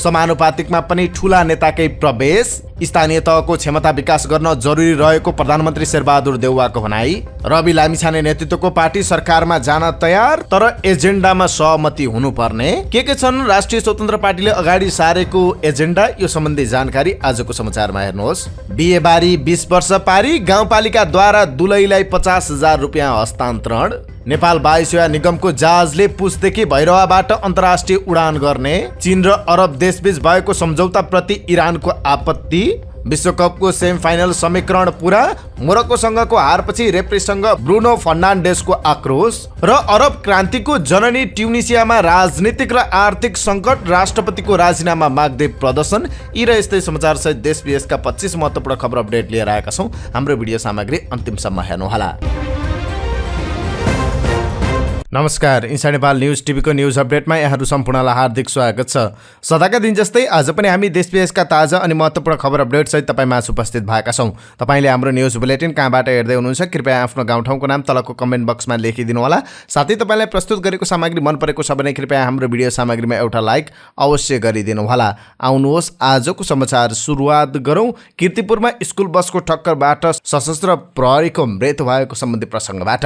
समानुपातिकमा पनि ठूला नेताकै प्रवेश, स्थानीय तहको क्षमता विकास गर्न जरुरी रहेको प्रधानमन्त्री शेरबहादुर देउवाको भनाई, रवि लामिछाने नेतृत्वको पार्टी सरकारमा जान तयार तर एजेन्डामा सहमति हुनुपर्ने, के छन् राष्ट्रिय स्वतन्त्र पार्टीले अगाडि सारेको एजेन्डा, यो सम्बन्धी जानकारी आजको समाचारमा हेर्नुहोस्। बिहे बारी 20 वर्ष पारी, गाउँपालिकाद्वारा दुलैलाई 50,000 रुपियाँ हस्तान्तरण, नेपाल वायुसेवा निगमको जहाजले पुसदेखि भैरवाबाट अन्तर्राष्ट्रिय उडान गर्ने, चीन र अरब देशबीच भएको सम्झौता प्रति इरानको आपत्ति, विश्वकपको सेमिफाइनल समीकरण पुरा, मोरक्कोसँगको हारपछि रेफ्रीसँग ब्रुनो फर्नान्डेसको आक्रोश र अरब क्रान्तिको जननी ट्युनिसियामा राजनीतिक र आर्थिक सङ्कट, राष्ट्रपतिको राजीनामा माग्दै प्रदर्शन। यी र यस्तै समाचार सहित देश विदेशका 25 महत्त्वपूर्ण खबर अपडेट लिएर आएका छौँ। हाम्रो भिडियो सामग्री अन्तिमसम्म हेर्नुहोला। नमस्कार, इन्साइड नेपाल न्युज टिभीको न्युज अपडेटमा यहाँहरू सम्पूर्णलाई हार्दिक स्वागत छ। सदाका दिन जस्तै आज पनि हामी देश विदेशका ताजा अनि महत्त्वपूर्ण खबर अपडेट सहित तपाईँमाझ उपस्थित भएका छौँ। तपाईँले हाम्रो न्युज बुलेटिन कहाँबाट हेर्दै हुनुहुन्छ कृपया आफ्नो गाउँठाउँको नाम तलको कमेन्ट बक्समा लेखिदिनु होला। साथै तपाईँलाई प्रस्तुत गरेको सामग्री मन परेको छ भने कृपया हाम्रो भिडियो सामग्रीमा एउटा लाइक अवश्य गरिदिनु होला। आउनुहोस् आजको समाचार सुरुवात गरौँ कीर्तिपुरमा स्कुल बसको ठक्करबाट सशस्त्र प्रहरीको मृत्यु भएको सम्बन्धी प्रसङ्गबाट।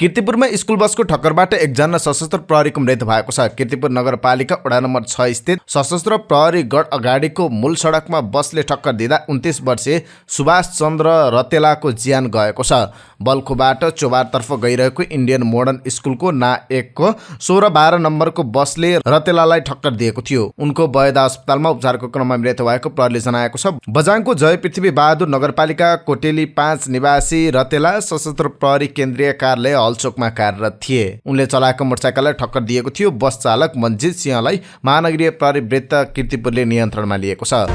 कीर्तिपुरमा स्कुल बसको ठक्करबाट एकजना सशस्त्र प्रहरीको मृत्यु भएको छ। कीर्तिपुर नगरपालिका वडा नम्बर 6 स्थित सशस्त्र प्रहरी गढ अगाडिको मूल सडकमा बसले ठक्कर दिँदा 29 वर्षीय सुभाष चन्द्र रतेलाको ज्यान गएको छ। बल्खुबाट चोबारतर्फ गइरहेको इन्डियन मोडर्न स्कुलको ना 1 को 16-12 नम्बरको बसले रतेलालाई ठक्कर दिएको थियो। उनको बयदा अस्पतालमा उपचारको क्रममा मृत्यु भएको प्रहरीले जनाएको छ। बझाङको जय पृथ्वी बहादुर नगरपालिका कोटेली 5 निवासी रतेला सशस्त्र प्रहरी केन्द्रीय कार्यालय हलचोकमा कार्यरत थिए। उनले चलाएको मोटरसाइकललाई ठक्कर दिएको थियो। बस चालक मन्जित सिंहलाई महानगरीय प्रहरी वृत्त कीर्तिपुरले नियन्त्रणमा लिएको छ।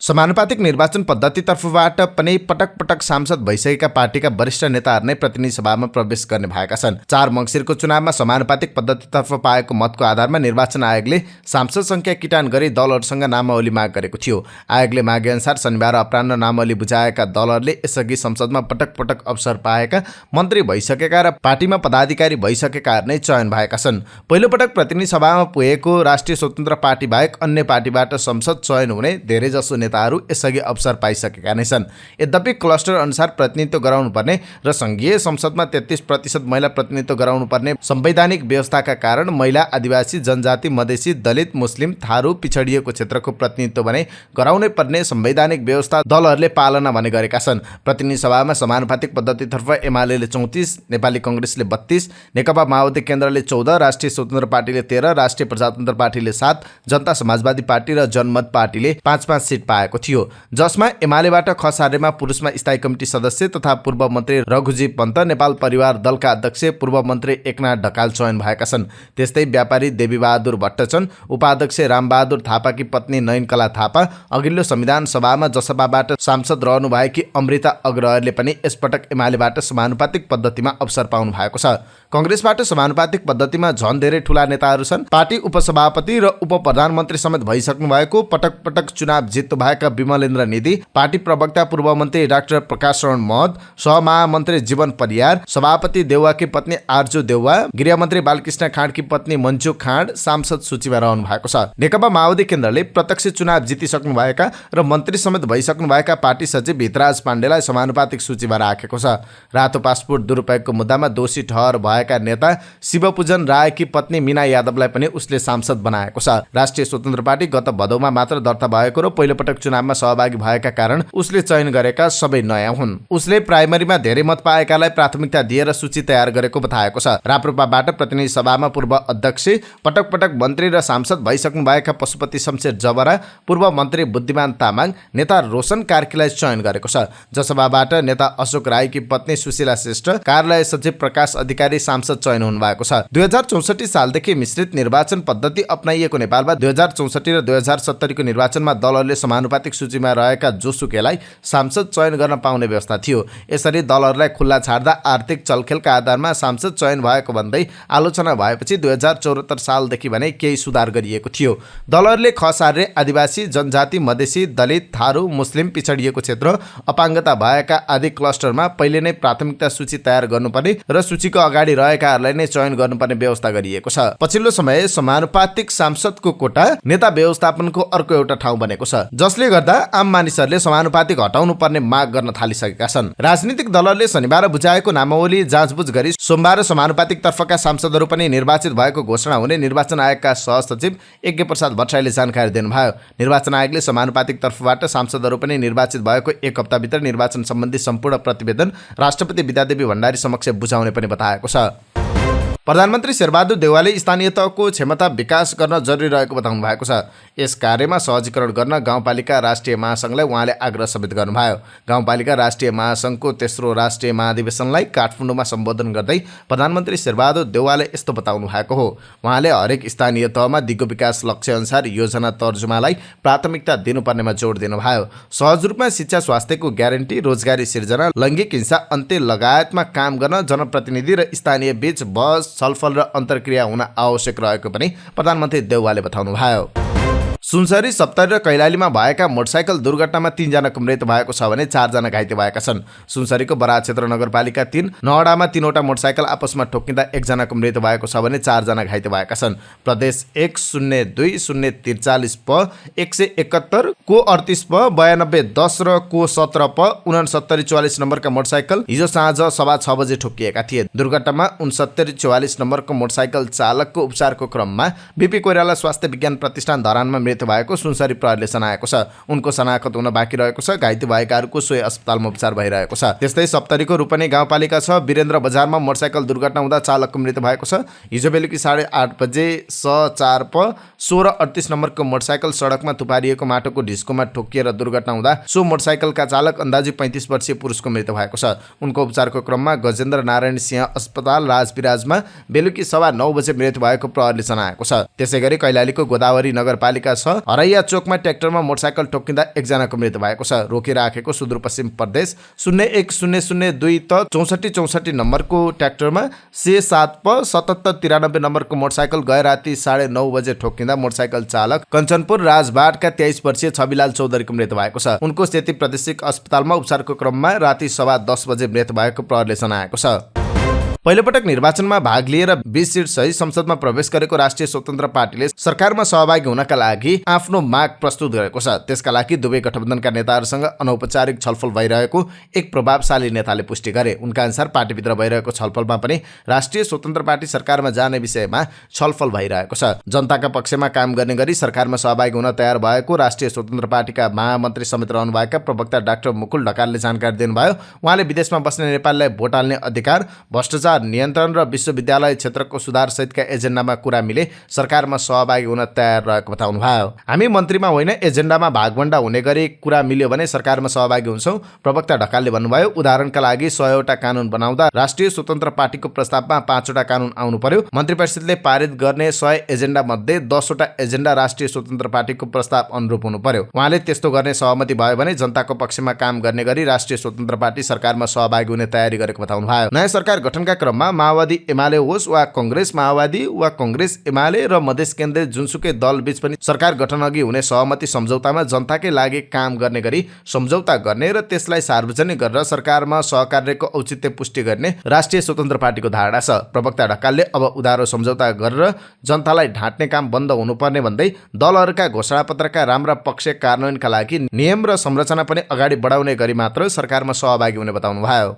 समानुपातिक निर्वाचन पद्धतितर्फबाट पनि पटक पटक सांसद भइसकेका पार्टीका वरिष्ठ नेताहरू नै प्रतिनिधि सभामा प्रवेश गर्ने भएका छन्। 4 मङ्सिरको चुनावमा समानुपातिक पद्धतितर्फ पाएको मतको आधारमा निर्वाचन आयोगले सांसद संख्या किटान गरी दलहरूसँग नामावली माग गरेको थियो। आयोगले मागे अनुसार शनिबार अपराह्न नामावली बुझाएका दलहरूले यसअघि संसदमा पटक पटक अवसर पाएका मन्त्री भइसकेका र पार्टीमा पदाधिकारी भइसकेकाहरू नै चयन भएका छन्। पहिलोपटक प्रतिनिधि सभामा पुगेको राष्ट्रिय स्वतन्त्र पार्टी बाहेक अन्य पार्टीबाट संसद चयन हुने धेरैजसो नेताहरू यसअघि अवसर पाइसकेका नै छन्। यद्यपि क्लस्टर अनुसार प्रतिनिधित्व गराउनुपर्ने र संघीय संसदमा 33% महिला प्रतिनिधित्व गराउनुपर्ने संवैधानिक व्यवस्थाका कारण महिला, आदिवासी, जनजाति, मधेसी, दलित, मुस्लिम, थारू, पिछडिएको क्षेत्रको प्रतिनिधित्व भने गराउनै पर्ने संवैधानिक व्यवस्था दलहरूले पालना भने गरेका छन्। प्रतिनिधि सभामा समानुपातिक पद्धतितर्फ एमाले 34, नेपाली कांग्रेसले 32, नेकपा माओवादी केन्द्रले 14, राष्ट्रिय स्वतन्त्र पार्टीले 13, राष्ट्रिय प्रजातन्त्र पार्टीले 7, जनता समाजवादी पार्टी र जनमत पार्टीले 5-5 सिट पाएको थियो। जसमा एमालेबाट खसारेमा पुरुषमा स्थायी कमिटी सदस्य तथा पूर्व मन्त्री रघुजी पन्त, नेपाल परिवार दलका अध्यक्ष पूर्व मन्त्री एकनाथ ढकाल चयन भएका छन्। त्यस्तै व्यापारी देवीबहादुर भट्टचन, उपाध्यक्ष रामबहादुर थापाकी पत्नी नयनकला थापा, अघिल्लो संविधान सभामा जसपाबाट सांसद रहनुभएकी अमृता अग्रहरले पनि यसपटक एमालेबाट समानुपातिक पद्धतिमा अवसर पाउनु भएको छ। कांग्रेसबाट समानुपातिक पद्धतिमा झन धेरै ठूला नेताहरू छन्। पार्टी उपसभापति र उपप्रधानमन्त्री समेत भइसक्नु भएको, पटक पटक चुनाव जित्नु भएका विमलेन्द्र निधि, पार्टी प्रवक्ता पूर्व मन्त्री डाक्टर प्रकाश शरण महत, सहमहामन्त्री जीवन परियार, सभापति देउवाकी पत्नी आर्जु देउवा, गृहमन्त्री बालकृष्ण खाँडकी पत्नी मन्जु खाँड सांसद सूचीमा रहनु भएको छ। नेकपा माओवादी केन्द्रले प्रत्यक्ष चुनाव जितिसक्नु भएका र मन्त्री समेत भइसक्नु भएका पार्टी सचिव भितराज पाण्डेलाई समानुपातिक सूचीमा राखेको छ। रातो पासपोर्ट दुरुपयोगको मुद्दामा दोषी ठहर भएका नेता शिवपूजन रायकी पत्नी मीना यादवलाई पनि उसले सांसद बनाएको छ। राष्ट्रिय स्वतन्त्र पार्टी गत भदौमा मात्र दर्ता भएको र पहिलोपटक चुनावमा सहभागी भएका कारण उसले चयन गरेका सबै नयाँ हुन्। उसले प्राइमरीमा धेरै मत पाएकालाई प्राथमिकता दिएर सूची तयार गरेको बताएको छ। राप्रपाबाट प्रतिनिधि सभामा पूर्व अध्यक्ष, पटक पटक मन्त्री र सांसद भइसक्नु भएका पशुपति शमशेर जबरा, पूर्व मन्त्री बुद्धिमान तामाङ, नेता रोशन कार्कीलाई चयन गरेको छ। जसपाबाट नेता अशोक राईकी पत्नी सुशीला श्रेष्ठ, कार्यालय सचिव प्रकाश अधिकारी सांसद चयन हुनु भएको छ। 2064 सालदेखि मिश्रित निर्वाचन पद्धति अपनाइएको नेपालमा 2064 र 2070 को निर्वाचनमा दलहरूले समानुपातिक सूचीमा रहेका जोसुकैलाई सांसद चयन गर्न पाउने व्यवस्था थियो। यसरी दलहरूलाई खुल्ला छाड्दा आर्थिक चलखेलका आधारमा सांसद चयन भएको भन्दै आलोचना भएपछि 2074 सालदेखि भने केही सुधार गरिएको थियो। दलहरूले खसार्रे, आदिवासी, जनजाति, मधेसी, दलित, थारू, मुस्लिम, पिछडिएको क्षेत्र, अपाङ्गता भएका आदि क्लस्टरमा पहिले नै प्राथमिकता सूची तयार गर्नुपर्ने र सूचीको अगाडि रहेकाहरूलाई नै चयन गर्नुपर्ने व्यवस्था गरिएको छ। पछिल्लो समय समानुपातिक सांसदको कोटा नेता व्यवस्थापनको अर्को एउटा ठाउँ बनेको छ, जसले गर्दा आम मानिसहरूले समानुपातिक हटाउनु पर्ने माग गर्न थालिसकेका छन्। राजनीतिक दलहरूले शनिबार बुझाएको नामावली जाँचबुझ गरी सोमबार समानुपातिक तर्फका सांसदहरू पनि निर्वाचित भएको घोषणा हुने निर्वाचन आयोगका सहसचिव यज्ञ प्रसाद भट्टराईले जानकारी दिनुभयो। निर्वाचन आयोगले समानुपातिक तर्फबाट सांसदहरू पनि निर्वाचित भएको एक हप्ताभित्र निर्वाचन सम्बन्धी सम्पूर्ण प्रतिवेदन राष्ट्रपति विद्यादेवी भण्डारी समक्ष बुझाउने पनि बताएको छ। प्रधानमन्त्री शेरबहादुर देउवाले स्थानीय तहको क्षमता विकास गर्न जरुरी रहेको बताउनु भएको छ। यस कार्यमा सहजीकरण गर्न गाउँपालिका राष्ट्रिय महासङ्घलाई उहाँले आग्रह समेत गर्नुभयो। गाउँपालिका राष्ट्रिय महासङ्घको तेस्रो राष्ट्रिय महाधिवेशनलाई काठमाडौँमा सम्बोधन गर्दै प्रधानमन्त्री शेरबहादुर देउवाले यस्तो बताउनु भएको हो। उहाँले हरेक स्थानीय तहमा दिगो विकास लक्ष्यअनुसार योजना तर्जुमालाई प्राथमिकता दिनुपर्नेमा जोड दिनुभयो। सहज रूपमा शिक्षा, स्वास्थ्यको ग्यारेन्टी, रोजगारी सिर्जना, लैङ्गिक हिंसा अन्त्य लगायतमा काम गर्न जनप्रतिनिधि र स्थानीय बीच बहस, छलफल र अन्तर्क्रिया हुन आवश्यक रहेको पनि प्रधानमन्त्री देउवाले बताउनुभयो। सुनसरी, सप्तरी र कैलालीमा भएका मोटरसाइकल दुर्घटनामा 3 जनाको मृत्यु भएको छ भने 4 जना घाइते भएका छन्। सुनसरीको बराह क्षेत्र नगरपालिका 3 नहडामा 3वटा मोटरसाइकल आपसमा ठोकिँदा 1 जनाको मृत्यु भएको छ भने 4 जना घाइते भएका छन्। प्रदेश 102-043 प 171 को 38 प 9210 र को 17 प 6944 नम्बरका मोटरसाइकल हिजो साँझ 6:15 बजे ठोकिएका थिए। दुर्घटनामा 6944 नम्बरको मोटरसाइकल चालकको उपचारको क्रममा बीपी कोइराला स्वास्थ्य विज्ञान प्रतिष्ठान धरानमा मृत्यु भएको सुनसरी प्रहरीले जनाएको छ। उनको शनाखत हुन बाँकी रहेको छ। घाइते भएकाहरूको सोही अस्पतालमा उपचार भइरहेको छ। त्यस्तै सप्तरीको रूपनी गाउँपालिका 6 वीरेन्द्र बजारमा मोटरसाइकल दुर्घटना हुँदा चालकको मृत्यु भएको छ। हिजो बेलुकी 8:30 बजे 4 प 1638 नम्बरको मोटरसाइकल सडकमा थुपारिएको माटोको ढिस्कोमा ठोकिएर दुर्घटना हुँदा सो मोटरसाइकलका चालक अन्दाजी 35 वर्षीय पुरुषको मृत्यु भएको छ। उनको उपचारको क्रममा गजेन्द्र नारायण सिंह अस्पताल राजविराजमा बेलुकी 9:15 बजे मृत्यु भएको प्रहरीले जनाएको छ। त्यसैगरी कैलालीको गोदावरी नगरपालिका हरैया चोकमा ट्र्याक्टरमा मोटरसाइकल ठोकिँदा 1 जनाको मृत्यु भएको छ। रोकिराखेको सुदूरपश्चिम प्रदेश 01002 त 6464 नम्बरको ट्र्याक्टरमा 7 प 7793 नम्बरको मोटरसाइकल गए राति 9:30 बजे ठोकिँदा मोटरसाइकल चालक कञ्चनपुर राजबाटका 23 वर्षीय छविलाल चौधरीको मृत्यु भएको छ। उनको स्थिति प्रादेशिक अस्पतालमा उपचारको क्रममा राति 10:15 बजे मृत्यु भएको प्रहरीले जनाएको छ। पहिलोपटक निर्वाचनमा भाग लिएर 20 सिट सहित संसदमा प्रवेश गरेको राष्ट्रिय स्वतन्त्र पार्टीले सरकारमा सहभागी हुनका लागि आफ्नो माग प्रस्तुत गरेको छ। त्यसका लागि दुवै गठबन्धनका नेताहरूसँग अनौपचारिक छलफल भइरहेको एक प्रभावशाली नेताले पुष्टि गरे। उनका अनुसार पार्टीभित्र भइरहेको छलफलमा पनि राष्ट्रिय स्वतन्त्र पार्टी सरकारमा जाने विषयमा छलफल भइरहेको छ। जनताका पक्षमा काम गर्ने गरी सरकारमा सहभागी हुन तयार भएको राष्ट्रिय स्वतन्त्र पार्टीका महामन्त्री समेत रहनुभएका प्रवक्ता डाक्टर मुकुल ढकालले जानकारी दिनुभयो। उहाँले विदेशमा बस्ने नेपालीलाई भोट हाल्ने अधिकार, भ्रष्टाचार नियन्त्रण र विश्वविद्यालय क्षेत्रको सुधार सहितका एजेन्डामा कुरा मिले सरकारमा सहभागी हुन तयार रहेको बताउनुभयो। हामी मन्त्रीमा होइन एजेन्डामा भागभण्डा हुने गरी कुरा मिल्यो भने सरकारमा सहभागी हुन्छौँ, प्रवक्ता ढकालले भन्नुभयो। उदाहरणका लागि 100 वटा कानुन बनाउँदा राष्ट्रिय स्वतन्त्र पार्टीको प्रस्तावमा 5 वटा कानुन आउनु पर्यो। मन्त्री परिषदले पारित गर्ने 100 एजेन्डा मध्ये 10 वटा एजेन्डा राष्ट्रिय स्वतन्त्र पार्टीको प्रस्ताव अनुरूप हुनु पर्यो। उहाँले त्यस्तो गर्ने सहमति भयो भने जनताको पक्षमा काम गर्ने गरी राष्ट्रिय स्वतन्त्र पार्टी सरकारमा सहभागी हुने तयारी गरेको बताउनुभयो। नयाँ सरकार गठनका क्रममा माओवादी एमाले होस् वा कांग्रेस माओवादी वा कांग्रेस एमाले र मधेस केन्द्रित जुनसुकै दल बीच पनि सरकार गठन अघि हुने सहमति सम्झौतामा जनताकै लागि काम गर्ने गरी सम्झौता गर्ने र त्यसलाई सार्वजनिक गरेर सरकारमा सहकार्यको औचित्य पुष्टि गर्ने राष्ट्रिय स्वतन्त्र पार्टीको धारणा छ। प्रवक्ता ढकालले अब उधारो सम्झौता गरेर जनतालाई ढाँट्ने काम बन्द हुनुपर्ने भन्दै दलहरूका घोषणापत्रका राम्रा पक्ष कार्यान्वयनका लागि नियम र संरचना पनि अगाडि बढाउने गरी मात्र सरकारमा सहभागी हुने बताउनुभयो।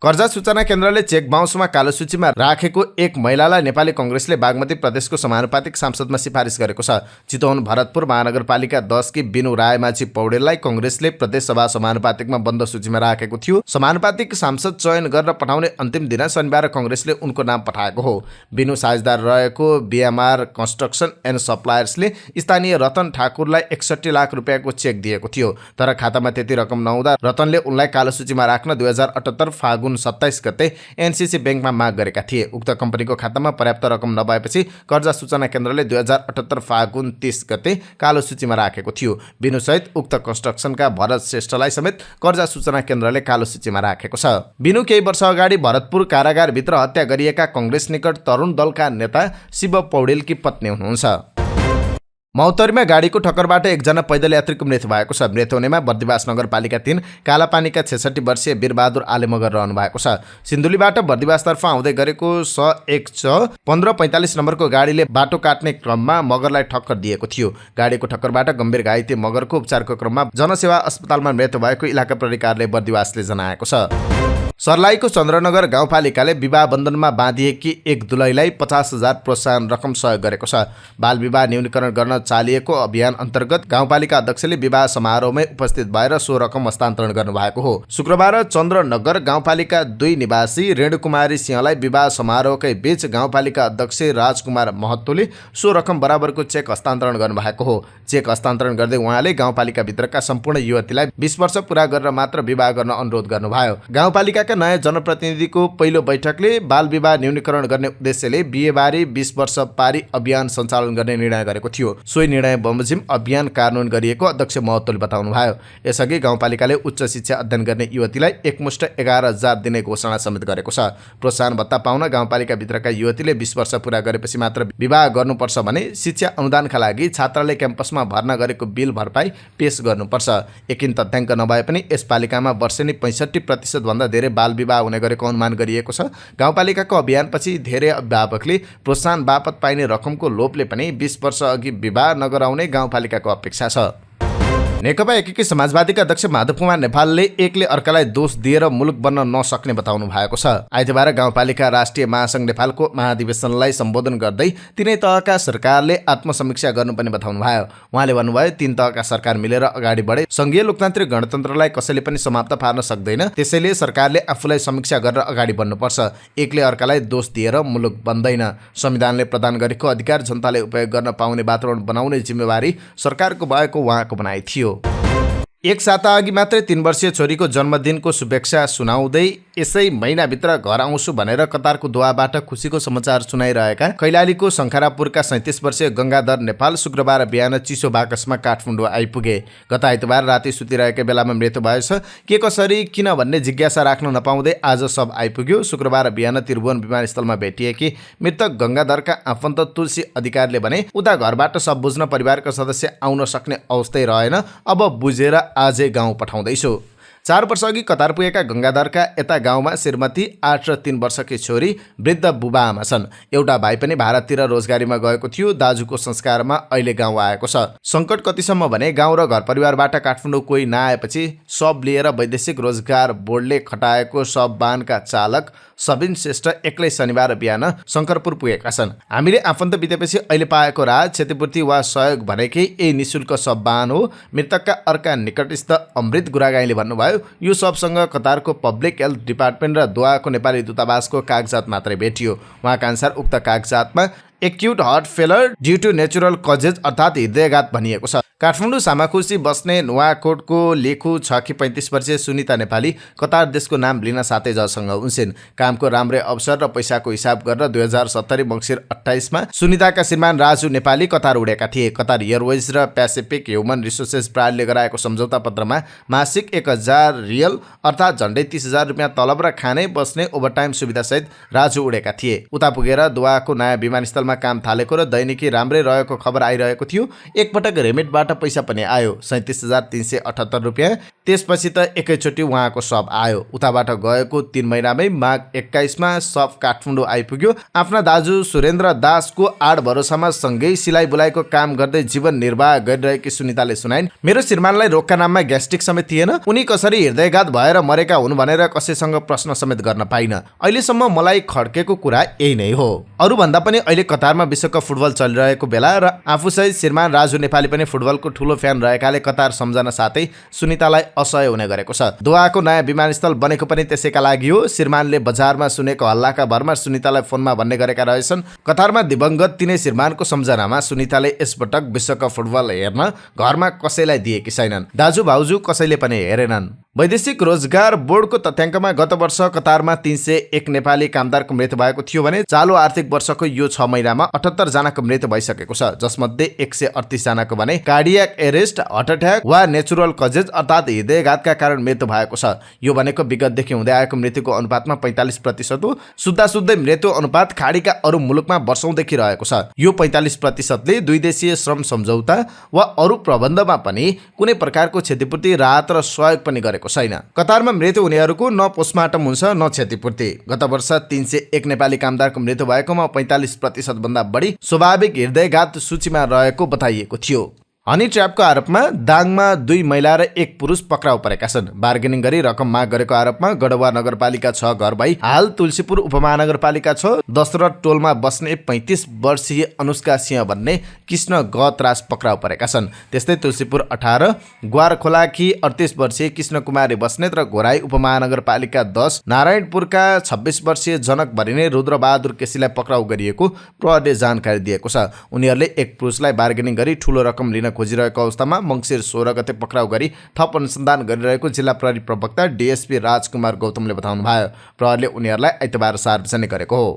कर्जा सूचना केन्द्रले चेक बाउन्समा कालो सूचीमा राखेको एक महिलालाई नेपाली कांग्रेसले बागमती प्रदेशको समानुपातिक सांसदमा सिफारिस गरेको छ। चितवन भरतपुर महानगरपालिका 10 की बिनु रायमाझी पौडेललाई कांग्रेसले प्रदेशसभा समानुपातिकमा बन्द सूचीमा राखेको थियो। समानुपातिक सांसद चयन गरेर पठाउने अन्तिम दिन शनिबार कांग्रेसले उनको नाम पठाएको हो। बिनु साझेदार रहेको बीएमआर कन्स्ट्रक्सन एन्ड सप्लायर्सले स्थानीय रतन ठाकुरलाई 61 लाख रुपियाँको चेक दिएको थियो, तर खातामा त्यति रकम नहुँदा रतनले उनलाई कालो सूचीमा राख्न 2078 फागुन फागुन 27 गते एनसीसी ब्याङ्कमा माग गरेका थिए। उक्त कम्पनीको खातामा पर्याप्त रकम नभएपछि कर्जा सूचना केन्द्रले 2078 फागुन 30 गते कालो सूचीमा राखेको थियो। बिनुसहित उक्त कन्स्ट्रक्सनका भरत श्रेष्ठलाई समेत कर्जा सूचना केन्द्रले कालो सूचीमा राखेको छ। बिनु केही वर्ष अगाडि भरतपुर कारागारभित्र हत्या गरिएका कांग्रेस निकट तरुण दलका नेता शिव पौडेलकी पत्नी हुनुहुन्छ। मौतरीमा गाडीको ठक्करबाट एकजना पैदल यात्रीको मृत्यु भएको छ। मृत्यु हुनेमा बर्दिवास नगरपालिका 3 कालापानीका 66 वर्षीय वीरबहादुर आले मगर रहनु भएको छ। सिन्धुलीबाट बर्दिवासतर्फ आउँदै गरेको 1545 नम्बरको गाडीले बाटो काट्ने क्रममा मगरलाई ठक्कर दिएको थियो। गाडीको ठक्करबाट गम्भीर घाइते मगरको उपचारको क्रममा जनसेवा अस्पतालमा मृत्यु भएको इलाका प्रहरी कार्यालय बर्दिवासले जनाएको छ। सर्लाहीको चन्द्रनगर गाउँपालिकाले विवाह बन्धनमा बाँधिएकी एक दुलहीलाई 50,000 प्रोत्साहन रकम सहयोग गरेको छ। बाल विवाह न्यूनीकरण गर्न चालिएको अभियान अन्तर्गत गाउँपालिका अध्यक्षले विवाह समारोहमै उपस्थित भएर सो रकम हस्तान्तरण गर्नुभएको हो। शुक्रबार चन्द्रनगर गाउँपालिका 2 निवासी रेणुकुमारी सिंहलाई विवाह समारोहकै बीच गाउँपालिका अध्यक्ष राजकुमार महतोले सो रकम बराबरको चेक हस्तान्तरण गर्नुभएको हो। चेक हस्तान्तरण गर्दै उहाँले गाउँपालिकाभित्रका सम्पूर्ण युवतीलाई 20 वर्ष पुरा गरेर मात्र विवाह गर्न अनुरोध गर्नुभयो। गाउँपालिकाका नयाँ जनप्रतिनिधिको पहिलो बैठकले बाल विवाह न्यूनीकरण गर्ने उद्देश्यले बिहेबारी 20 वर्ष पारी अभियान सञ्चालन गर्ने निर्णय गरेको थियो। सोही निर्णय बमोजिम अभियान कार्यान्वयन गरिएको अध्यक्ष महतोले बताउनुभयो। यसअघि गाउँपालिकाले उच्च शिक्षा अध्ययन गर्ने युवतीलाई एकमुष्ट 11,000 दिने घोषणा समेत गरेको छ। प्रोत्साहन भत्ता पाउन गाउँपालिकाभित्रका युवतीले 20 वर्ष पुरा गरेपछि मात्र विवाह गर्नुपर्छ भने शिक्षा अनुदानका लागि छात्राले क्याम्पसमा भर्ना गरेको बिल भरपाई पेश गर्नुपर्छ। एकिन तथ्याङ्क नभए पनि यस पालिकामा वर्षेनी 65% भन्दा धेरै बाल विवाह हुने गरेको अनुमान गरिएको छ। गाउँपालिकाको अभियानपछि धेरै अभिभावकले प्रोत्साहन बापत पाइने रकमको लोभले पनि 20 वर्ष अघि विवाह नगराउने गाउँपालिकाको अपेक्षा छ। नेकपा एकीकृत समाजवादीका अध्यक्ष माधव कुमार नेपालले एकले अर्कालाई दोष दिएर मुलुक बन्न नसक्ने बताउनु भएको छ। आइतबार गाउँपालिका राष्ट्रिय महासङ्घ नेपालको महाधिवेशनलाई सम्बोधन गर्दै तिनै तहका सरकारले आत्मसमीक्षा गर्नुपर्ने बताउनु भयो। उहाँले भन्नुभयो 3 तहका सरकार मिलेर अगाडि बढे सङ्घीय लोकतान्त्रिक गणतन्त्रलाई कसैले पनि समाप्त पार्न सक्दैन। त्यसैले सरकारले आफूलाई समीक्षा गरेर अगाडि बढ्नुपर्छ। एकले अर्कालाई दोष दिएर मुलुक बन्दैन। संविधानले प्रदान गरेको अधिकार जनताले उपयोग गर्न पाउने वातावरण बनाउने जिम्मेवारी सरकारको भएको उहाँको भनाइ थियो। एक साता अघि मात्रै 3 वर्षीय छोरीको जन्मदिनको शुभेच्छा सुनाउँदै यसै महिनाभित्र घर आउँछु भनेर कतारको दोहाबाट खुसीको समाचार सुनाइरहेका कैलालीको शङ्खरापुरका 37 वर्षीय गङ्गाधर नेपाल शुक्रबार बिहान चिसो बाकसमा काठमाडौँ आइपुगे। गत आइतबार राति सुतिरहेकै बेलामा मृत्यु भएछ। के कसरी किन भन्ने जिज्ञासा राख्न नपाउँदै आज सब आइपुग्यो। शुक्रबार बिहान त्रिभुवन विमानस्थलमा भेटिएकी मृतक गङ्गाधरका आफन्त तुलसी अधिकारीले भने उता घरबाट सब बुझ्न परिवारका सदस्य आउन सक्ने अवस्थै रहेन, अब बुझेर आजै गाउँ पठाउँदैछु। 4 वर्ष अघि कतार पुगेका गङ्गाधरका यता गाउँमा श्रीमती 8 र 3 वर्षकी छोरी वृद्ध बुबा आमा छन्। एउटा भाइ पनि भारततिर रोजगारीमा गएको थियो। दाजुको संस्कारमा अहिले गाउँ आएको छ। सङ्कट कतिसम्म भने गाउँ र घर परिवारबाट काठमाडौँ कोही नआएपछि सब लिएर वैदेशिक रोजगार बोर्डले खटाएको सब वाहनका चालक सबिन श्रेष्ठ एक्लै शनिबार बिहान शङ्करपुर पुगेका छन्। हामीले आफन्त बितेपछि अहिले पाएको राहत क्षतिपूर्ति वा सहयोग भनेकै यही निःशुल्क सब वाहन हो। मृतकका अर्का निकटस्थ अमृत गुरागाईले भन्नुभयो यो सबसँग कतारको पब्लिक हेल्थ डिपार्टमेन्ट र दोहाको नेपाली दूतावासको कागजात मात्रै भेटियो। उहाँका अनुसार उक्त कागजातमा acute heart failure due to natural causes अर्थात् हृदयघात भनिएको छ। काठमाडौँ सामाखुसी बस्ने नुवाकोटको लेखु 6 कि 35 वर्षीय सुनिता नेपाली कतार देशको नाम लिन साथै जसँग उनसिन। कामको राम्रै अवसर र पैसाको हिसाब गरेर 2070 मङ्सिर 28 मा सुनिताका श्रीमान राजु नेपाली कतार उडेका थिए। कतार एयरवेज र पेसिफिक ह्युमन रिसोर्सेस प्रणालीले गराएको सम्झौता पत्रमा मासिक 1000 रियल अर्थात् झन्डै 30,000 रुपियाँ तलब र खाने बस्ने ओभरटाइम सुविधासहित राजु उडेका थिए। उता पुगेर दोहाको नयाँ विमानस्थलमा काम थालेको र दैनिकी राम्रै रहेको खबर आइरहेको थियो। एकपटक रेमिटबाट पैसा पनि आयो 37,378 रुपियाँ। त्यसपछि त एकैचोटि उहाँको सब आयो। उताबाट गएको 3 महिनामै माघ 21 मा सब काठमाडौँ आइपुग्यो। आफ्ना दाजु सुरेन्द्र दासको आड भरोसामा सँगै सिलाइ बुलाइको काम गर्दै जीवन निर्वाह गरिरहेकी सुनिताले सुनाइन्, मेरो श्रीमानलाई रोगका नाममा ग्यास्ट्रिक समेत थिएन। उनी कसरी हृदयघात भएर मरेका हुन् भनेर कसैसँग प्रश्न समेत गर्न पाइन। अहिलेसम्म मलाई खड्केको कुरा यही नै हो। अरू भन्दा पनि अहिले कतारमा विश्वकप फुटबल चलिरहेको बेला र आफूसहित श्रीमान राजु नेपाली पनि फुटबलको ठुलो फ्यान रहेकाले कतार सम्झना साथै सुनितालाई असह्य हुने गरेको छ। दोहाको नयाँ विमानस्थल बनेको पनि त्यसैका लागि हो। श्रीमानले बजारमा सुनेको हल्लाका भरमा सुनितालाई फोनमा भन्ने गरेका रहेछन्। कतारमा दिवंगत तिनै श्रीमानको सम्झनामा सुनिताले यसपटक विश्वकप फुटबल हेर्न घरमा कसैलाई दिएकी छैनन्। दाजु भाउजू कसैले पनि हेरेनन्। वैदेशिक रोजगार बोर्डको तथ्याङ्कमा गत वर्ष कतारमा 301 नेपाली कामदारको मृत्यु भएको थियो भने चालु आर्थिक वर्षको यो 6 महिनामा 78 जनाको मृत्यु भइसकेको छ, जसमध्ये 138 जनाको भने कार्डियाक एरेस्ट, हार्ट अट्याक वा नेचुरल कजेज अर्थात् हृदयघातका कारण मृत्यु भएको छ। यो भनेको विगतदेखि हुँदै आएको मृत्युको अनुपातमा 45% हो। सुत्दै मृत्यु अनुपात खाडीका अरू मुलुकमा वर्षौंदेखि रहेको छ। यो 45%ले दुई देशीय श्रम सम्झौता वा अरू प्रबन्धमा पनि कुनै प्रकारको क्षतिपूर्ति, राहत र सहयोग पनि गरेको छैन। कतारमा मृत्यु हुनेहरूको न पोस्टमार्टम हुन्छ न क्षतिपूर्ति। गत वर्ष 301 नेपाली कामदारको मृत्यु भएकोमा 45% भन्दा बढी स्वाभाविक हृदयघात सूचीमा रहेको बताइएको थियो। हनी ट्र्यापको आरोपमा दाङमा 2 महिला र 1 पुरुष पक्राउ परेका छन्। बार्गेनिङ गरी रकम माग गरेको आरोपमा गढवा नगरपालिका 6 घर भई हाल तुलसीपुर उपमहानगरपालिका 6 दशरथ टोलमा बस्ने 35 वर्षीय अनुष्का सिंह भन्ने कृष्ण गतराज पक्राउ परेका छन्। त्यस्तै तुलसीपुर 18 ग्वारखोलाकी 38 वर्षीय कृष्ण कुमारी बस्नेत र घोराई उपमहानगरपालिका 10 नारायणपुरका 26 वर्षीय जनक भरिने रुद्रबहादुर केसीलाई पक्राउ गरिएको प्रहरीले जानकारी दिएको छ। उनीहरूले 1 पुरुषलाई बार्गेनिङ गरी ठूलो रकम लिन खोजिरहेको अवस्थामा मङ्सिर 16 गते पक्राउ गरी थप अनुसन्धान गरिरहेको जिल्ला प्रहरी प्रवक्ता डीएसपी राजकुमार गौतमले बताउनुभयो। प्रहरीले उनीहरूलाई आइतबार सार्वजनिक गरेको हो।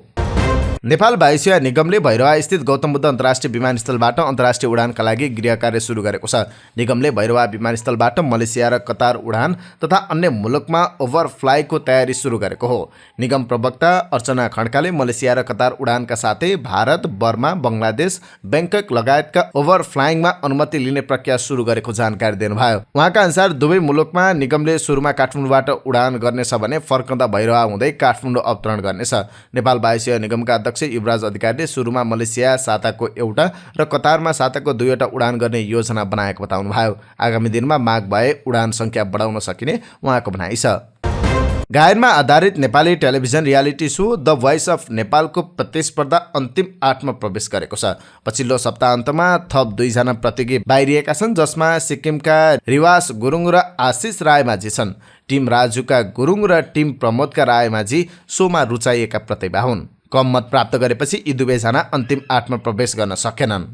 नेपाल वायुसेवा निगमले भैरवा स्थित गौतम बुद्ध अन्तर्राष्ट्रिय विमानस्थलबाट अन्तर्राष्ट्रिय उडानका लागि गृह कार्य सुरु गरेको छ। निगमले भैरवा विमानस्थलबाट मलेसिया र कतार उडान तथा अन्य मुलुकमा ओभरफ्लाइको तयारी सुरु गरेको हो। निगम प्रवक्ता अर्चना खड्काले मलेसिया र कतार उडानका साथै भारत, बर्मा, बङ्गलादेश, ब्याङ्कक लगायतका ओभरफ्लाइङमा अनुमति लिने प्रक्रिया सुरु गरेको जानकारी दिनुभयो। उहाँका अनुसार दुवै मुलुकमा निगमले सुरुमा काठमाडौँबाट उडान गर्नेछ भने फर्कँदा भैरवा हुँदै काठमाडौँ अवतरण गर्नेछ। नेपाल वायुसेवा निगमका अध्यक्ष युवराज अधिकारीले सुरुमा मलेसिया साताको एउटा र कतारमा साताको 2वटा उडान गर्ने योजना बनाएको बताउनुभयो। आगामी दिनमा माग भए उडान संख्या बढाउन सकिने उहाँको भनाइ छ। गायनमा आधारित Nepali television reality so the voice of नेपालको प्रतिस्पर्धा अन्तिम 8मा प्रवेश गरेको छ। पछिल्लो सप्ताहन्तमा थप 2 जना प्रतियोगी बाहिरिएका छन्, जसमा सिक्किमका रिवास गुरुङ र आशिष रायमाझी छन्। टिम राजुका गुरुङ र टिम प्रमोदका रायमाझी सोमा रुचाइएका प्रतिभा हुन्। कम मत प्राप्त गरेपछि यी दुवैजना अन्तिम 8मा प्रवेश गर्न सकेनन्।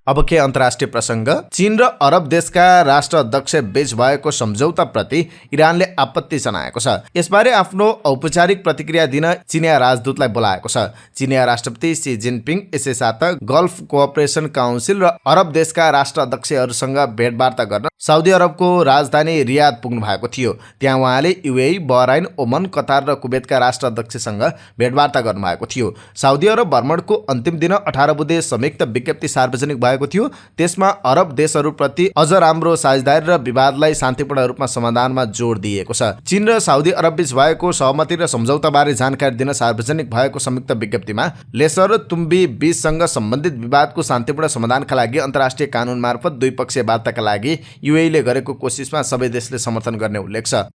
अब के अन्तर्राष्ट्रिय प्रसङ्ग। चीन र अरब देशका राष्ट्राध्यक्ष बीच भएको सम्झौताप्रति इरानले आपत्ति जनाएको छ। यसबारे आफ्नो औपचारिक प्रतिक्रिया दिन चिनिया राजदूतलाई बोलाएको छ। चिनिया राष्ट्रपति सी जिनपिङ यसै साता गल्फ कोअपरेसन काउन्सिल र अरब देशका राष्ट्राध्यक्षहरूसँग भेटवार्ता गर्न साउदी अरबको राजधानी रियाद पुग्नु भएको थियो। त्यहाँ उहाँले युएई, बहराइन, ओमन, कतार र कुवेतका राष्ट्राध्यक्षसँग भेटवार्ता गर्नुभएको थियो। साउदी अरब भ्रमणको अन्तिम दिन 18 बुँदे संयुक्त विज्ञप्ति सार्वजनिक भएको थियो। त्यसमा अरब देशहरूप्रति अझ राम्रो साझेदारी र विवादलाई शान्तिपूर्ण रूपमा समाधानमा जोड दिएको छ। चीन र साउदी अरब बीच भएको सहमति र सम्झौताबारे जानकारी दिन सार्वजनिक भएको संयुक्त विज्ञप्तिमा लेसर तुम्बी बीचसँग सम्बन्धित विवादको शान्तिपूर्ण समाधानका लागि अन्तर्राष्ट्रिय कानुन मार्फत द्विपक्षीय वार्ताका लागि युएईले गरेको कोसिसमा सबै देशले समर्थन गर्ने उल्लेख छ।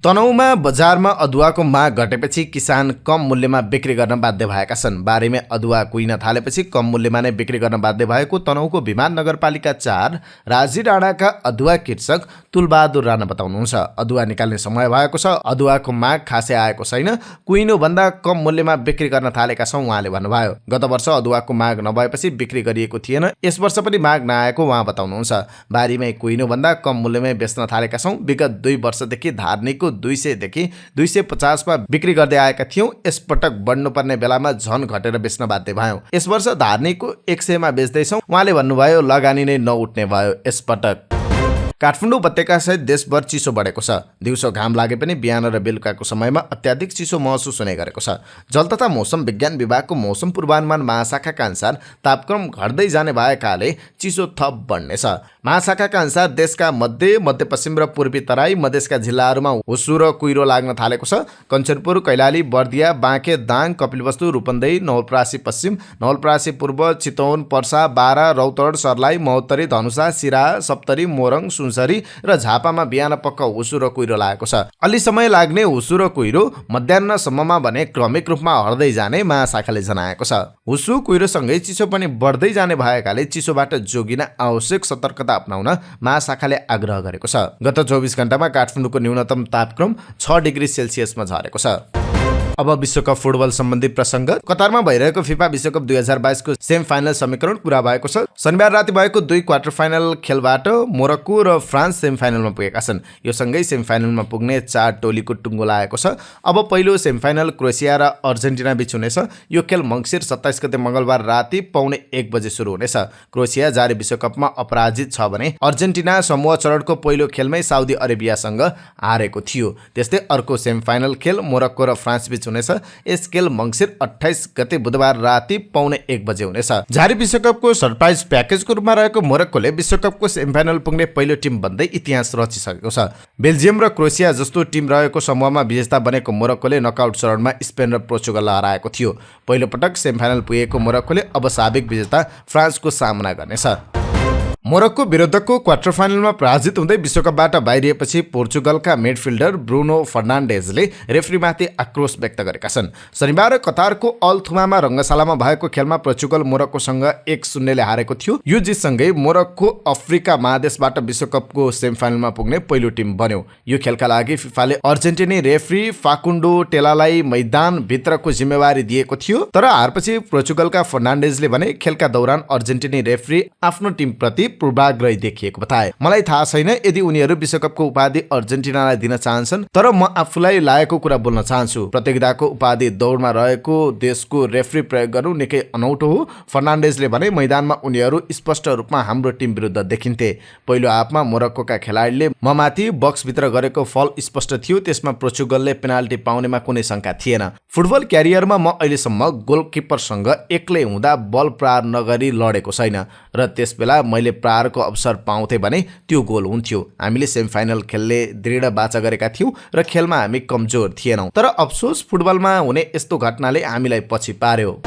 तनहुँमा बजारमा अदुवाको माग घटेपछि किसान कम मूल्यमा बिक्री गर्न बाध्य भएका छन्। बारीमै अदुवा कुहिन थालेपछि कम मूल्यमा नै बिक्री गर्न बाध्य भएको तनहुँको भिमान नगरपालिका 4 राजी डाँडाका अदुवा कृषक तुलबहादुर राणा बताउनुहुन्छ। अदुवा निकाल्ने समय भएको छ, अदुवाको माग खासै आएको छैन, कुहिनुभन्दा कम मूल्यमा बिक्री गर्न थालेका छौँ उहाँले भन्नुभयो। गत वर्ष अदुवाको माग नभएपछि बिक्री गरिएको थिएन, यस वर्ष पनि माग नआएको उहाँ बताउनुहुन्छ। बारीमै कुहिनुभन्दा कम मूल्यमै बेच्न थालेका छौँ। विगत 2 वर्षदेखि धार्नीको 200 देखि 250 मा बिक्री गर्दै आएका थियौं। यसपटक बढ्नुपर्ने बेलामा झन घटेर बेच्न बाध्य भयौं। यस वर्ष धार्नीको 100 मा बेच्दैछौँ उहाँले भन्नुभयो। लगानी नै नउठ्ने भयो यसपटक। काठमाडौँ उपत्यकासहित देशभर चिसो बढेको छ। दिउँसो घाम लागे पनि बिहान र बेलुकाको समयमा अत्याधिक चिसो महसुस हुने गरेको छ। जल तथा मौसम विज्ञान विभागको मौसम पूर्वानुमान महाशाखाका अनुसार तापक्रम घट्दै जाने भएकाले चिसो थप बढ्नेछ। महाशाखाका अनुसार देशका मध्य, मध्यपश्चिम र पूर्वी तराई मधेसका जिल्लाहरूमा हुस्सु र कुहिरो लाग्न थालेको छ। कञ्चनपुर, कैलाली, बर्दिया, बाँके, दाङ, कपिलवस्तु, रूपन्देही, नवलपरासी पश्चिम, नवलपरासी पूर्व, चितवन, पर्सा, बारा, रौतहट, सर्लाही, महोत्तरी, धनुषा, सिराहा, सप्तरी, मोरङ, सुनसरी र झापामा बिहान पक्क हुस्सु र कुहिरो लागेको छ। अलि समय लाग्ने हुस्सु र कुहिरो मध्याह्नसम्ममा भने क्रमिक रूपमा हट्दै जाने महाशाखाले जनाएको छ। हुस्सु कुहिरोसँगै चिसो पनि बढ्दै जाने भएकाले चिसोबाट जोगिन आवश्यक सतर्कता अपनाउन महाशाखाले आग्रह गरेको छ। गत 24 घण्टामा काठमाडौँको न्यूनतम तापक्रम 6 डिग्री सेल्सियसमा झरेको छ। अब विश्वकप फुटबल सम्बन्धी प्रसंग। कतारमा भइरहेको फिफा विश्वकप 2022 को सेमी फाइनल समीकरण पूरा भएको छ। शनिबार राति भएको 2 क्वार्टर फाइनल खेलबाट मोरक्को र फ्रान्स सेमी फाइनलमा पुगेका छन्। यो सँगै सेमी फाइनलमा पुग्ने 4 टोलीको टुङ्गो लागेको छ। अब पहिलो सेमी फाइनल क्रोएसिया र अर्जेन्टिना बीच हुनेछ। यो खेल मङ्सिर 27 गते मंगलबार राति 1:15 बजे सुरु हुनेछ। क्रोएसिया जारी विश्वकपमा अपराजित छ भने अर्जेन्टिना समूह चरणको पहिलो खेलमै साउदी अरेबियासँग हारेको थियो। त्यस्तै अर्को सेमी फाइनल खेल मोरक्को र फ्रान्स बीच हुनेछ। यस खेल मङ्सिर 28 गते बुधबार राति 1:15 बजे हुनेछ। जारी विश्वकपको सरप्राइज प्याकेजको रूपमा रहेको मोरक्कोले विश्वकपको सेमी फाइनल पुग्ने पहिलो टिम बन्दै इतिहास रचिसकेको छ। बेल्जियम र क्रोएसिया जस्तो टिम रहेको समूहमा विजेता बनेको मोरक्कोले नकआउट चरणमा स्पेन र पोर्चुगललाई हराएको थियो। पहिलो पटक सेमी फाइनल पुगेको मोरक्कोले अब साबिक विजेता फ्रान्सको सामना गर्नेछ। मोरक्को विरुद्धको क्वार्टर फाइनलमा पराजित हुँदै विश्वकपबाट बाहिरिएपछि पोर्चुगलका मिडफिल्डर ब्रुनो फर्नान्डेजले रेफ्रीमाथि आक्रोश व्यक्त गरेका छन्। शनिबार कतारको अल थुमामा रङ्गशालामा भएको खेलमा पोर्चुगल मोरक्कोसँग 1-0 ले हारेको थियो। यो जितसँगै मोरक्को अफ्रिका महादेशबाट विश्वकपको सेमिफाइनलमा पुग्ने पहिलो टिम बन्यो। यो खेलका लागि फिफाले अर्जेन्टिनी रेफ्री फाकुन्डो टेलालाई मैदानभित्रको जिम्मेवारी दिएको थियो, तर हारपछि पोर्चुगलका फर्नान्डेजले भने खेलका दौरान अर्जेन्टिनी रेफ्री आफ्नो टिमप्रति पूर्वाग्रही देखिएको बताए। मलाई थाहा छैन यदि उनीहरू विश्वकपको उपाधि अर्जेन्टिनालाई दिन चाहन्छन्, तर म आफूलाई लागेको कुरा बोल्न चाहन्छु। प्रतियोगिताको उपाधि दौडमा रहेको देशको रेफ्री प्रयोग गर्नु निकै अनौठो हो। फर्नान्डेजले भने मैदानमा उनीहरू स्पष्ट रूपमा हाम्रो टिम विरुद्ध देखिन्थे। पहिलो हाफमा मोरक्कोका खेलाडीले ममाथि बक्सभित्र गरेको फल स्पष्ट थियो। त्यसमा पोर्चुगलले पेनाल्टी पाउनेमा कुनै शंका थिएन। फुटबल क्यारियरमा म अहिलेसम्म गोलकिपरसँग एक्लै हुँदा बल प्रहार नगरी लडेको छैन र त्यसबेला मैले प्रहारको अवसर पाउँथे भने त्यो गोल हुन्थ्यो। हामीले सेमिफाइनल खेल्ने दृढ बाचा गरेका थियौँ र खेलमा हामी कमजोर थिएनौँ, तर अफसोस फुटबलमा हुने यस्तो घटनाले हामीलाई पछि पार्यो।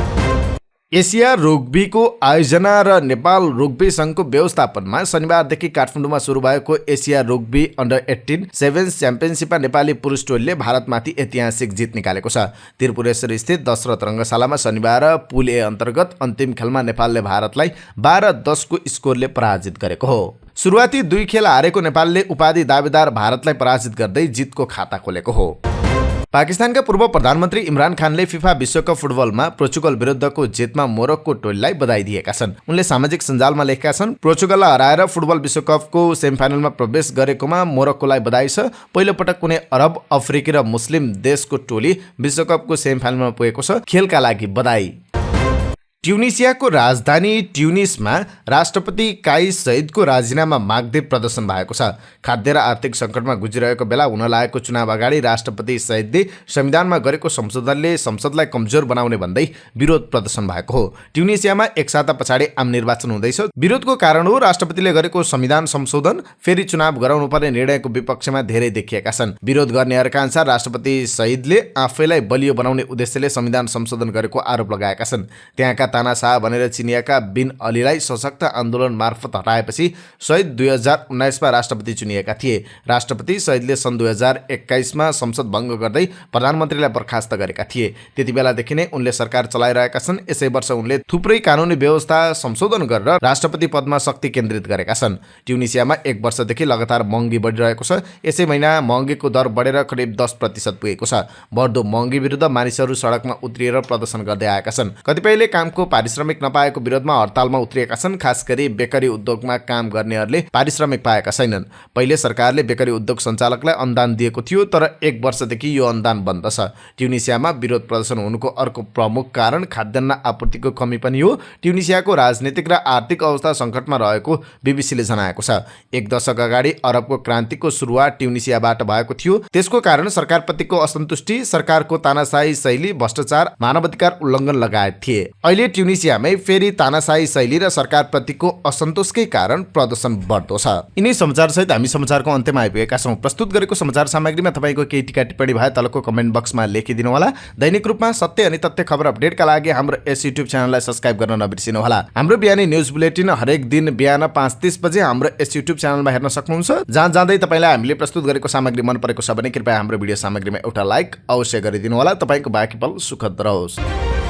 एसिया रुग्बीको आयोजना र नेपाल रुग्बी संघको व्यवस्थापनमा शनिबारदेखि काठमाडौँमा सुरु भएको एसिया रुग्बी अन्डर 18 सेभेन्स च्याम्पियनसिपमा नेपाली पुरुष टोलीले भारतमाथि ऐतिहासिक जित निकालेको छ। त्रिपुरेश्वर स्थित दशरथ रङ्गशालामा शनिबार पुल ए अन्तर्गत अन्तिम खेलमा नेपालले भारतलाई 12-10 को स्कोरले पराजित गरेको हो। सुरुवाती 2 खेल हारेको नेपालले उपाधि दावेदार भारतलाई पराजित गर्दै जितको खाता खोलेको हो। पाकिस्तानका पूर्व प्रधानमन्त्री इमरान खानले फिफा विश्वकप फुटबलमा पोर्चुगल विरुद्धको जितमा मोरक्को टोलीलाई बधाई दिएका छन्। उनले सामाजिक सञ्जालमा लेखेका छन्, पोर्चुगललाई हराएर फुटबल विश्वकपको सेमिफाइनलमा प्रवेश गरेकोमा मोरक्कोलाई बधाई छ। पहिलो पटक कुनै अरब, अफ्रिकी र मुस्लिम देशको टोली विश्वकपको सेमिफाइनलमा पुगेको छ। खेलका लागि बधाई। ट्युनिसियाको राजधानी ट्युनिसमा राष्ट्रपति काइस सइदको राजीनामा माग्दै प्रदर्शन भएको छ। खाद्य र आर्थिक सङ्कटमा गुजिरहेको बेला हुन लागेको चुनाव अगाडि राष्ट्रपति सइदले संविधानमा गरेको संशोधनले संसदलाई कमजोर बनाउने भन्दै विरोध प्रदर्शन भएको हो। ट्युनिसियामा एक साता पछाडि आम निर्वाचन हुँदैछ। विरोधको कारण हो राष्ट्रपतिले गरेको संविधान संशोधन फेरि चुनाव गराउनु पर्ने निर्णयको विपक्षमा धेरै देखिएका छन्। विरोध गर्नेहरूका अनुसार राष्ट्रपति सइदले आफैलाई बलियो बनाउने उद्देश्यले संविधान संशोधन गरेको आरोप लगाएका छन्। त्यहाँका तानाशाह भनेर चिनिएका बिन अलीलाई सशक्त आन्दोलन मार्फत हटाएपछि सइद 2019 मा राष्ट्रपति चुनिएका थिए। राष्ट्रपति सइदले सन् 2021 मा संसद भङ्ग गर्दै प्रधानमन्त्रीलाई बर्खास्त गरेका थिए। त्यति बेलादेखि नै उनले सरकार चलाइरहेका छन्। यसै वर्ष उनले थुप्रै कानुनी व्यवस्था संशोधन गरेर राष्ट्रपति पदमा शक्ति केन्द्रित गरेका छन्। ट्युनिसियामा 1 वर्षदेखि लगातार महँगी बढिरहेको छ। यसै महिना महँगीको दर बढेर करिब 10% पुगेको छ। बढ्दो महँगी विरुद्ध मानिसहरू सडकमा उत्रिएर प्रदर्शन गर्दै आएका छन्। कतिपयले कामको पारिश्रमिक नपाएको विरोधमा हडतालमा उत्रिएका छन्। खास गरी बेकरी उद्योगमा काम गर्नेहरूले पारिश्रमिक पाएका छैनन्। पहिले सरकारले बेकरी उद्योग सञ्चालकलाई अनुदान दिएको थियो, तर 1 वर्षदेखि यो अनुदान बन्द छ। ट्युनिसियामा विरोध प्रदर्शन हुनुको अर्को प्रमुख कारण खाद्यान्न आपूर्तिको कमी पनि हो। ट्युनिसियाको राजनीतिक र आर्थिक अवस्था सङ्कटमा रहेको बीबीसीले जनाएको छ। 1 दशक अगाडि अरबको क्रान्तिको सुरुवात ट्युनिसियाबाट भएको थियो। त्यसको कारण सरकारप्रतिको असन्तुष्टि, सरकारको तानाशाही शैली, भ्रष्टाचार, मानवाधिकार उल्लङ्घन लगायत थिए। अहिले ट्युनिसियामै फेरि तानाशाही शैली र सरकारप्रतिको असन्तोषकै कारण प्रदर्शन बढ्दो छ। यिनै समाचारसहित हामी समाचारको अन्त्यमा आइपुगेका छौँ। प्रस्तुत गरेको समाचार सामग्रीमा तपाईँको केही टिका टिप्पणी भए तलको कमेन्ट बक्समा लेखिदिनु होला। दैनिक रूपमा सत्य अनि तथ्य खबर अपडेटका लागि हाम्रो यस युट्युब च्यानललाई सब्स्क्राइब गर्न नबिर्सिनु होला। हाम्रो बिहानी न्युज बुलेटिन हरेक दिन बिहान 5:30 बजे हाम्रो यस युट्युब च्यानलमा हेर्न सक्नुहुन्छ। जहाँ जाँदै तपाईँलाई हामीले प्रस्तुत गरेको सामग्री मन परेको छ भने कृपया हाम्रो भिडियो सामग्रीमा एउटा लाइक अवश्य गरिदिनु होला। तपाईँको बाँकी पल सुखद रहोस्।